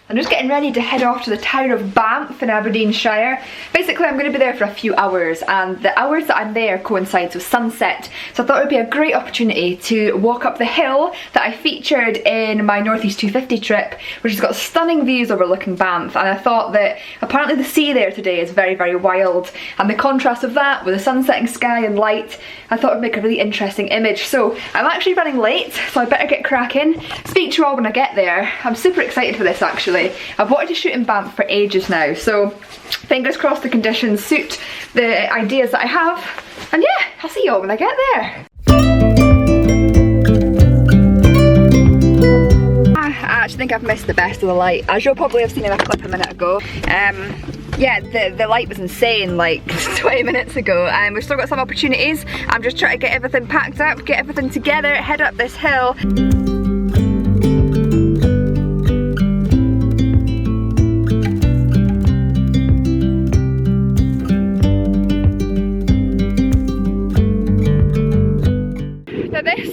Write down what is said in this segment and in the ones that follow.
I'm just getting ready to head off to the town of Banff in Aberdeenshire. Basically, I'm going to be there for a few hours, and the hours that I'm there coincides with sunset. So I thought it would be a great opportunity to walk up the hill that I featured in my Northeast 250 trip, which has got stunning views overlooking Banff. And I thought that apparently the sea there today is very, very wild. And the contrast of that with the sunsetting sky and light, I thought it would make a really interesting image. So I'm actually running late, so I better get cracking. Speak to you all when I get there. I'm super excited for this actually. I've wanted to shoot in Banff for ages now, so fingers crossed the conditions suit the ideas that I have. And yeah, I'll see you all when I get there. I actually think I've missed the best of the light, as you'll probably have seen in a clip a minute ago. Yeah, the light was insane like 20 minutes ago, and we've still got some opportunities. I'm just trying to get everything packed up, get everything together, head up this hill. Now this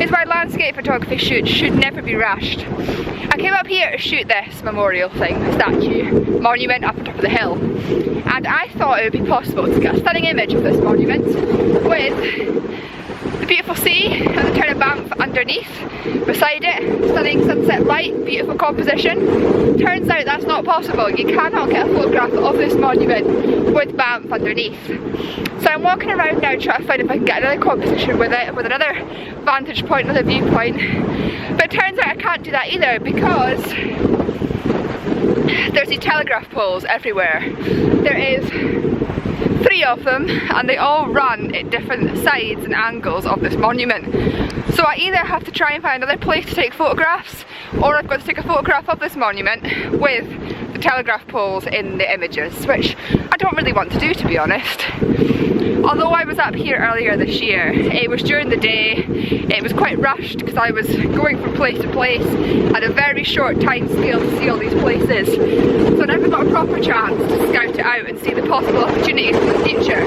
is why landscape photography shoots should never be rushed. I came up here to shoot this memorial thing, statue, monument up on top of the hill, and I thought it would be possible to get a stunning image of this monument with the beautiful sea and the town of Banff underneath, beside it, stunning sunset light, beautiful composition. Turns out that's not possible. You cannot get a photograph of this monument with Banff underneath. So I'm walking around now trying to find if I can get another composition with it, with another vantage point, another viewpoint. But it turns out I can't do that either, because there's these telegraph poles everywhere. There is 3 of them, and they all run at different sides and angles of this monument. So I either have to try and find another place to take photographs, or I've got to take a photograph of this monument with the telegraph poles in the images, which I don't really want to do, to be honest. Although I was up here earlier this year, it was during the day, it was quite rushed because I was going from place to place at a very short time scale to see all these places. So I never got a proper chance to scout it out and see the possible opportunities in the future.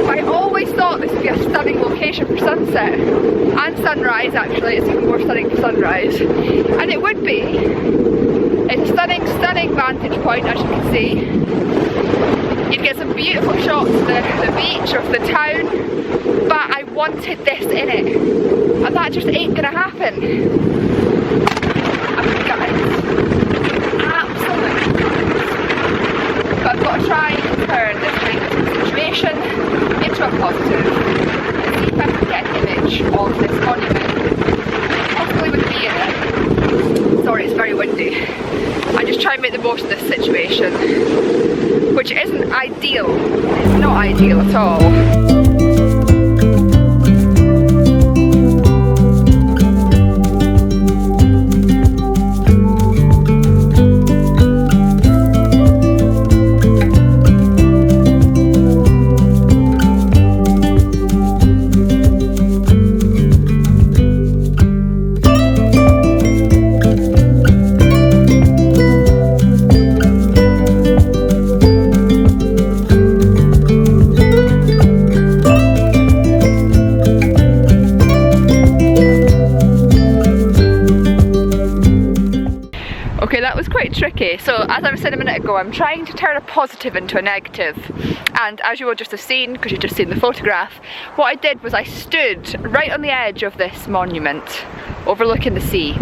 I always thought this would be a stunning location for sunset, and sunrise actually, it's even more stunning for sunrise. And it would be. It's a stunning, stunning vantage point, as you can see. You'd get some beautiful shots of the beach, of the town, but I wanted this in it, and that just ain't gonna happen. I'm gutted. Absolutely. But I've got to try and turn this kind of situation into a positive, and see if I can get an image of this monument, possibly with me in it. Sorry, it's very windy. I just try and make the most of this situation, which isn't ideal. It's not ideal at all. Okay, that was quite tricky. So as I was saying a minute ago, I'm trying to turn a positive into a negative. And as you will just have seen, because you've just seen the photograph, what I did was I stood right on the edge of this monument, overlooking the sea,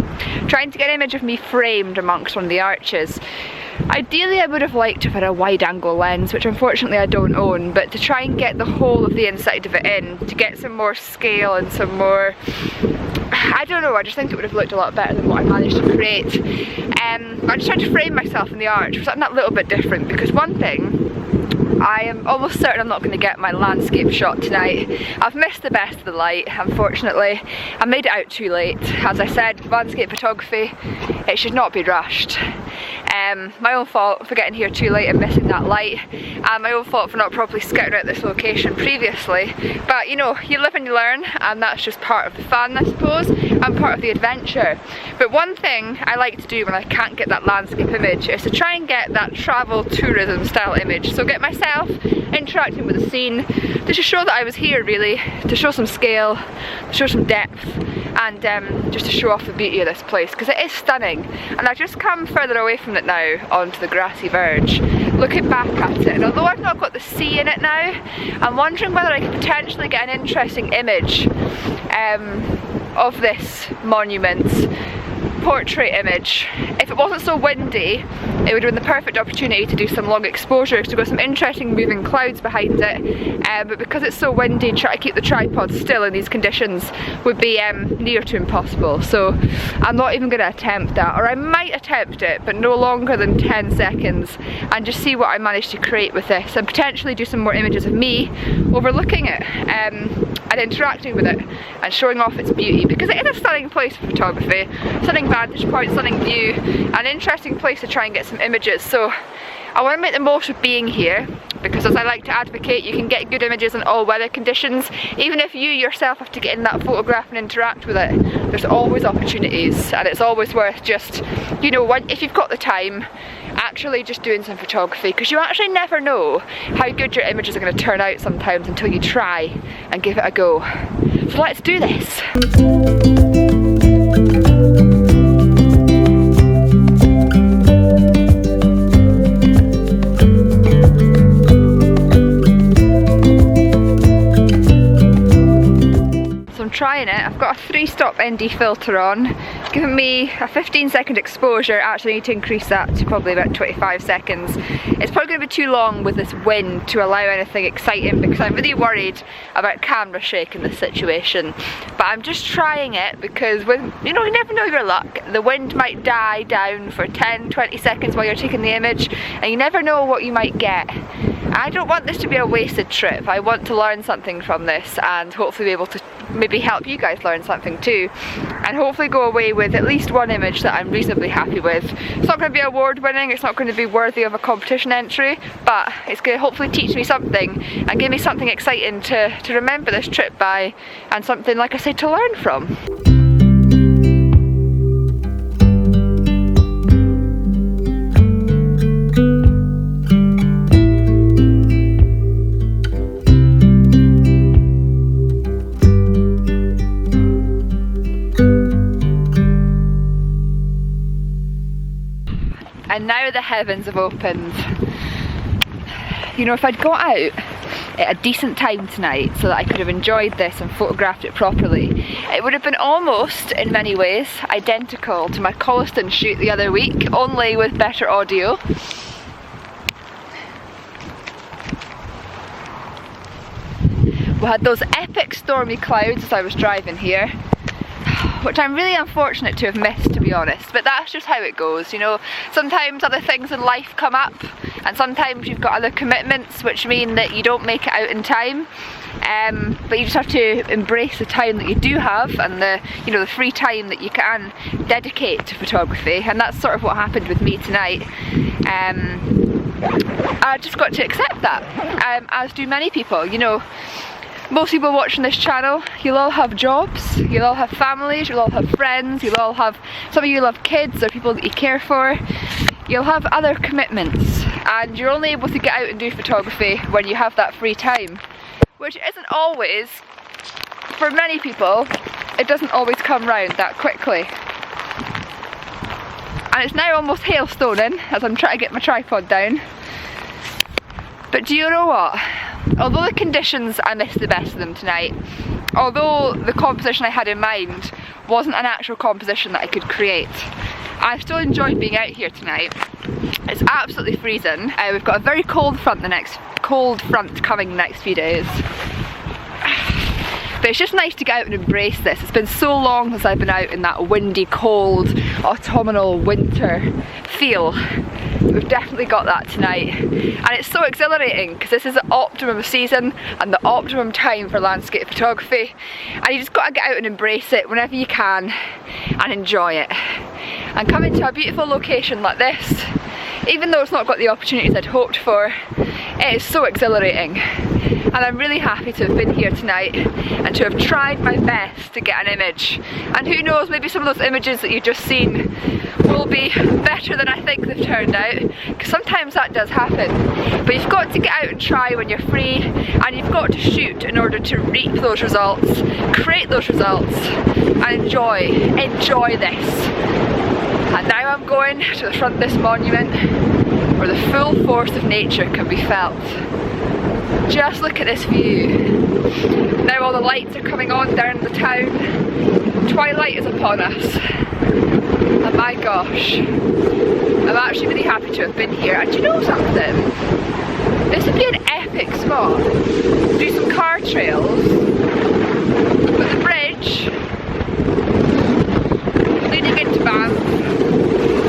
trying to get an image of me framed amongst one of the arches. Ideally I would have liked to have had a wide angle lens, which unfortunately I don't own, but to try and get the whole of the inside of it in, to get some more scale and some more, I don't know, I just think it would have looked a lot better than what I managed to create. I just tried to frame myself in the arch for something that little bit different, because one thing, I am almost certain I'm not going to get my landscape shot tonight. I've missed the best of the light, unfortunately. I made it out too late. As I said, landscape photography, it should not be rushed. My own fault for getting here too late and missing that light, and my own fault for not properly scouting out this location previously. But you know, you live and you learn, and that's just part of the fun, I suppose, and part of the adventure. But one thing I like to do when I can't get that landscape image is to try and get that travel tourism style image. So get myself interacting with the scene to just show that I was here, really, to show some scale, to show some depth, and just to show off the beauty of this place, because it is stunning. And I've just come further away from it now onto the grassy verge, looking back at it, and although I've not got the sea in it now, I'm wondering whether I could potentially get an interesting image of this monument, portrait image. If it wasn't so windy, it would have been the perfect opportunity to do some long exposures, to go some interesting moving clouds behind it, but because it's so windy, trying to keep the tripod still in these conditions would be near to impossible. So I'm not even going to attempt that, or I might attempt it, but no longer than 10 seconds, and just see what I manage to create with this, and potentially do some more images of me overlooking it and interacting with it and showing off its beauty, because it is a stunning place for photography, stunning vantage point, stunning view, an interesting place to try and get some images. So I want to make the most of being here, because as I like to advocate, you can get good images in all weather conditions. Even if you yourself have to get in that photograph and interact with it, there's always opportunities, and it's always worth just, you know, if you've got the time, actually just doing some photography, because you actually never know how good your images are going to turn out sometimes until you try and give it a go. So let's do this. Trying it. I've got a 3-stop ND filter on, giving me a 15-second exposure. Actually need to increase that to probably about 25 seconds. It's probably going to be too long with this wind to allow anything exciting, because I'm really worried about camera shake in this situation. But I'm just trying it because, you know, you never know your luck. The wind might die down for 10-20 seconds while you're taking the image, and you never know what you might get. I don't want this to be a wasted trip. I want to learn something from this, and hopefully be able to maybe help you guys learn something too, and hopefully go away with at least one image that I'm reasonably happy with. It's not going to be award winning, it's not going to be worthy of a competition entry, but it's going to hopefully teach me something and give me something exciting to remember this trip by, and something, like I said, to learn from. And now the heavens have opened. You know, if I'd got out at a decent time tonight so that I could have enjoyed this and photographed it properly, it would have been almost, in many ways, identical to my Colliston shoot the other week, only with better audio. We had those epic stormy clouds as I was driving here, which I'm really unfortunate to have missed, to be honest, but that's just how it goes, you know. Sometimes other things in life come up, and sometimes you've got other commitments which mean that you don't make it out in time, but you just have to embrace the time that you do have, and the, you know, the free time that you can dedicate to photography, and that's sort of what happened with me tonight. I just got to accept that, as do many people, you know. Most people watching this channel, you'll all have jobs, you'll all have families, you'll all have friends, you'll all have, some of you will have kids or people that you care for, you'll have other commitments, and you're only able to get out and do photography when you have that free time, which isn't always, for many people, it doesn't always come round that quickly. And it's now almost hailstoning as I'm trying to get my tripod down. But do you know what? Although the conditions, I missed the best of them tonight, although the composition I had in mind wasn't an actual composition that I could create, I still enjoyed being out here tonight. It's absolutely freezing. We've got a very cold front coming the next few days. But it's just nice to get out and embrace this. It's been so long since I've been out in that windy, cold, autumnal winter feel. We've definitely got that tonight, and it's so exhilarating because this is the optimum season and the optimum time for landscape photography, and you just got to get out and embrace it whenever you can and enjoy it. And coming to a beautiful location like this, even though it's not got the opportunities I'd hoped for, it is so exhilarating, and I'm really happy to have been here tonight and to have tried my best to get an image. And who knows, maybe some of those images that you've just seen will be better than I think they've turned out, because sometimes that does happen. But you've got to get out and try when you're free, and you've got to shoot in order to reap those results, create those results, and enjoy this. And now I'm going to the front of this monument where the full force of nature can be felt. Just look at this view. Now all the lights are coming on down in the town. Twilight is upon us. And my gosh, I'm actually really happy to have been here. And do you know something? This would be an epic spot. Do some car trails, but the bridge leading into Banff.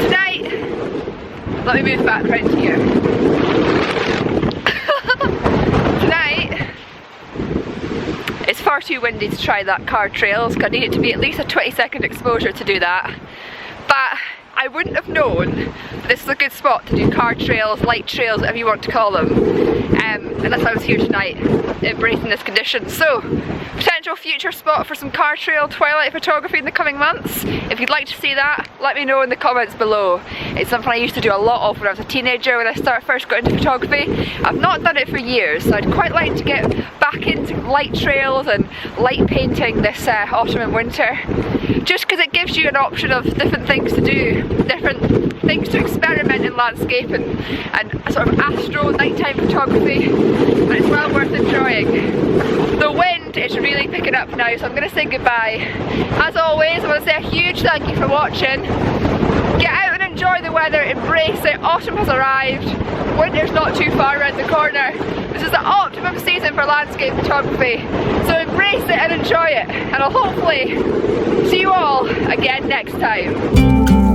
Tonight, let me move back around here. Tonight, it's far too windy to try that car trails, because I need it to be at least a 20-second exposure to do that. But I wouldn't have known that this is a good spot to do car trails, light trails, whatever you want to call them, unless I was here tonight embracing this condition. So, potential future spot for some car trail twilight photography in the coming months. If you'd like to see that, let me know in the comments below. It's something I used to do a lot of when I was a teenager, when I first got into photography. I've not done it for years, so I'd quite like to get back into light trails and light painting this autumn and winter. Just because it gives you an option of different things to do, different things to experiment in landscaping and sort of astro nighttime photography, and it's well worth enjoying. The wind is really picking up now, so I'm going to say goodbye. As always, I want to say a huge thank you for watching. Get out and enjoy the weather, embrace it. Autumn has arrived, winter's not too far around the corner. This is the optimum season for landscape photography, so embrace it and enjoy it, and I'll hopefully see you all again next time.